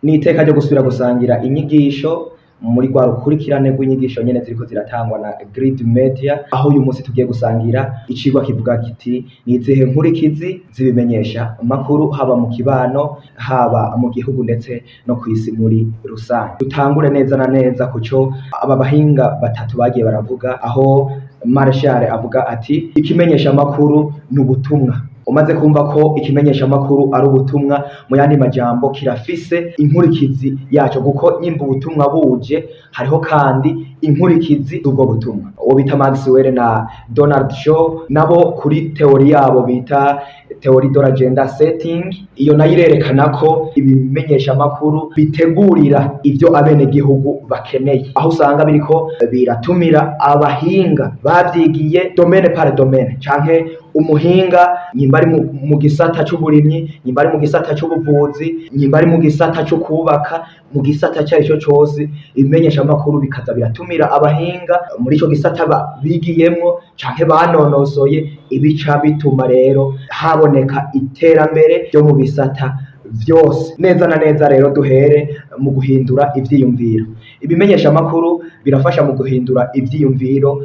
n'iteka ryo gusubira gusangira inyigisho muri rwa rukurikirane rw'inyigisho nyene ziriko ziratangwa na Grid Media, aho uyu munsi tugiye gusangira icigwa kivuga kiti nizihe nkurikizi zibimenyesha amakuru haba mu kibano, haba mu gihugu ndetse no kw'isi muri rusange. Dutangure neza na neza kuco aba bahinga batatu bagiye baravuga, aho Marshall avuga ati ikimenyesha amakuru n'ubutumwa. Umaze kumva ko ikimenyesha amakuru ari ubutumwa, mu yandi majambo kirafise inkurikizi yaco, kuko nyimba ubutumwa buje hariho kandi inkurikizi z'ubwo butumwa. Uwo bita Maxwell na Donald Shaw nabo kuri teori yabo bita teori de l'agenda setting, iyo nayo irerekana ko ibimenyesha amakuru bitegurira ivyo abenegihugu bakeneye, aho usanga biriko biratumira abahinga bavyigiye domaine par domaine, canke umuhinga nyimba ari mu gisata c'uburimyi, nyimba ari mu gisata c'ubuvuzi, nyimba ari mu gisata co kubaka, mu gisata carico cose ibimenyesha amakuru bikaza biratumira abahinga muri ico gisata bigiyemwo canke banonosoye, ibica bituma rero haboneka iterambere ryo mu bisata vyose. Neza na neza rero duhere mu guhindura ivyiyumviro. Ibimenyesha amakuru birafasha mu guhindura ivyiyumviro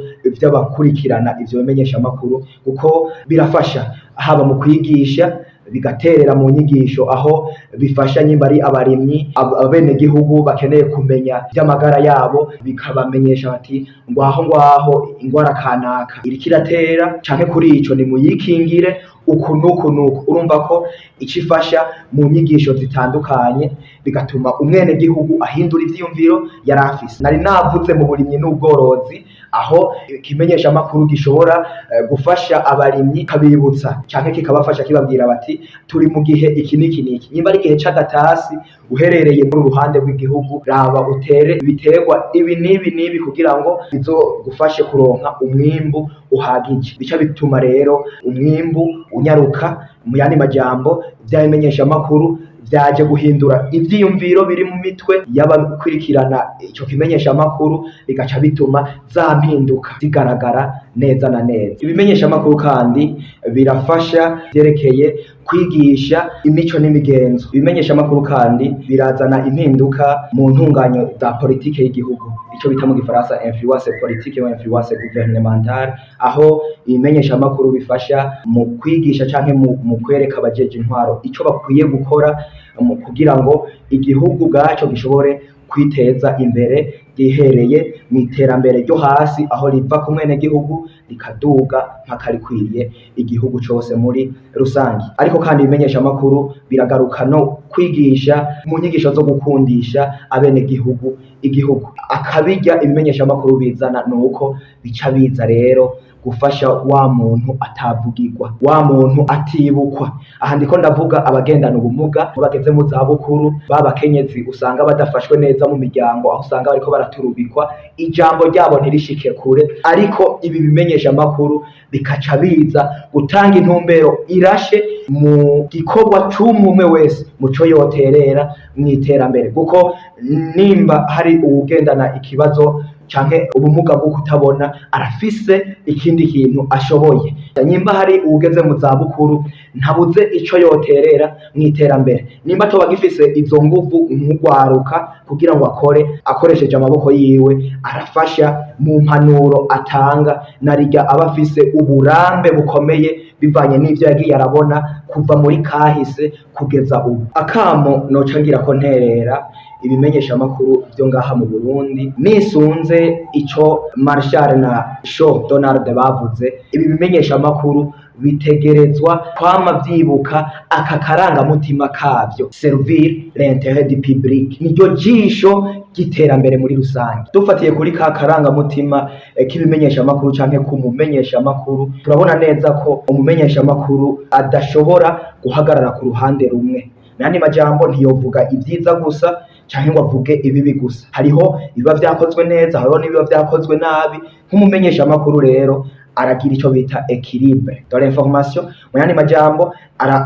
vy'abakurikirana ivyo bimenyesha amakuru, kuko birafasha haba mu kwigisha, bigaterera mu nyigisho, aho bifasha nyimba ari abarimyi, abenegihugu bakeneye kumenya vy'amagara yabo, bikabamenyesha bati ngwaho ingwara kanaka iriko iratera, canke kuri ico ni muyikingire uku nuku nuku. Urumva ko icifasha mu nyigisho zitandukanye, bigatuma umwenegihugu ahindura ivyiyumviro yari afise. Nari navuze mu burimyi n'ubworozi, aho ikimenyesha amakuru gishobora gufasha abarimyi, kabibutsa canke kikabafasha kibabwira bati turi mu gihe iki niki niki, nyimba ari igihe c'agatasi uherereye muri uruhande rw'igihugu, raba utere ibiterwa ibi n'ibi kugira ngo bizogufashe kuronka umwimbu uhagije. Bica bituma rero umwimbu unyaruka. Mu yandi majambo vyabimenyesha amakuru vyaje guhindura ivyiyumviro biri mu mitwe y'abakurikirana ico kimenyesha amakuru, bigaca bituma za mpinduka zigaragara neza na neza. Ibimenyesha amakuru kandi birafasha vyerekeye kwigisha imico n'imigenzo. Ibimenyesha amakuru kandi birazana impinduka mu ntunganyo za politike y'igihugu, ico bita mu gifaransa influence politique ou influence gouvernementale, aho ibimenyesha amakuru bifasha mu kwigisha canke mu kwereka abajeje intwaro ico bakwiye gukora mu kugira ngo igihugu bwaco gishobore kwiteza imbere, gihereye mu iterambere ryo hasi, aho riva ku mwenegihugu rikaduga mpaka rikwiriye igihugu cose muri rusangi. Ariko kandi ibimenyesha amakuru biragaruka no kwigisha mu nyigisho zo gukundisha abenegihugu igihugu. Akabirya ibimenyesha amakuru bizana nuko bica biza rero gufasha wa muntu atavugirwa, wa muntu atibukwa. Aha ndiko ndavuga abagendana ubumuga, bageze mu za bukuru, babakenyezi usanga badafashwe neza mu miryango, aho usanga bariko baraturubikwa, ijambo ryabo ntirishike kure. Ariko ibi bimenyesha amakuru bikaca biza gutanga intumbero irashe mu gikorwa c'umwe wese muco yoterera mw'iterambere, kuko nimba hari uwugendana ikibazo canke ubumuga bwo kutabona, arafise ikindi kintu ashoboye. Nyimba hari uwugeze mu za bukuru, ntabuze ico yoterera mw'iterambere. Nimba toba gifise izo nguvu nk'ugwaruka kugira ngo akore akoresheje amaboko yiwe, arafasha mu mpanuro atanga, narirya aba afise uburambe bukomeye bivanye n'ivyo yagiye arabona kuva muri kahise kugeza ubu. Akamo noca ngira ko nterera ibimenyesha amakuru vyo ngaha mu Burundi, nisunze ico Marshall na Shaw Donald bavuze, ibi bimenyesha amakuru bitegerezwa kwama vyibuka aka karangamutima kavyo, servir l'intérêt du public, niryo jisho ry'iterambere muri rusange. Dufatiye kuri ka karangamutima k'ibimenyesha amakuru canke kumumenyesha amakuru, turabona neza ko umumenyesha amakuru adashobora guhagarara ku ruhande rumwe. Nandi majambo ntiyovuga ivyiza gusa canke ngo avuge ibibi gusa. Hariho ibiba vyakozwe neza, hariho n'ibiba vyakozwe nabi. Nk'umumenyesha amakuru rero aragira ico bita équilibre dans l'information. Mu yandi majambo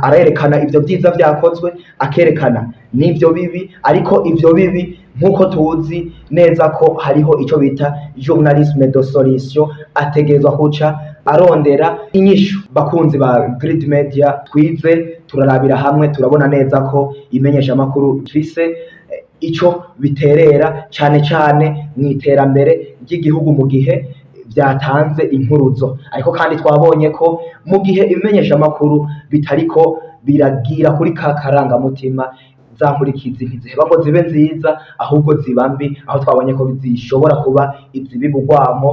arerekana ivyo vyiza vyakozwe, akerekana n'ivyo bibi. Ariko ivyo bibi nkuko tuzi neza ko hariho ico bita journalisme de solution, ategerezwa kuca arondera inyishu. Bakunzi ba Grid Media, twize turarabira hamwe, turabona neza ko imenyesha amakuru ifise ico biterera cane cane mw'iterambere ry'igihugu mu gihe vyatanze impuruzo. Ariko kandi twabonye ko mu gihe ibimenyeshamakuru bitariko biragira kuri ka karangamutima, za nkurikizi ntiziheba ngo zibe nziza ahubwo ziba mbi, aho twabonye ko zishobora kuba izibiba urwamo,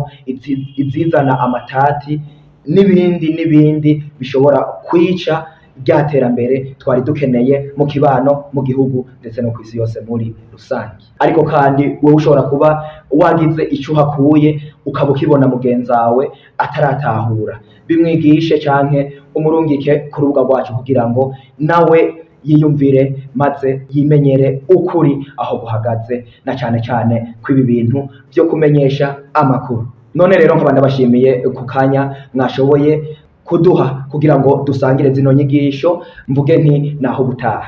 izizana amatati n'ibindi bishobora kwica rya terambere twari dukeneye mu kibano, mu gihugu ndetse no kw'isi yose muri rusange. Ariko kandi wowe ushobora kuba wagize ico uhakuye ukaba ukibona mugenzi wawe ataratahura, bimwigishe canke umurungike ku rubuga rwacu kugira ngo nawe yiyumvire maze yimenyere ukuri aho guhagaze, na cane cane kw'ibi bintu vyo kumenyesha amakuru. None rero nkaba ndabashimiye ku kanya mwashoboye kuduha kugira ngo dusangire zino nyigisho, mvuge nti naho gutaha.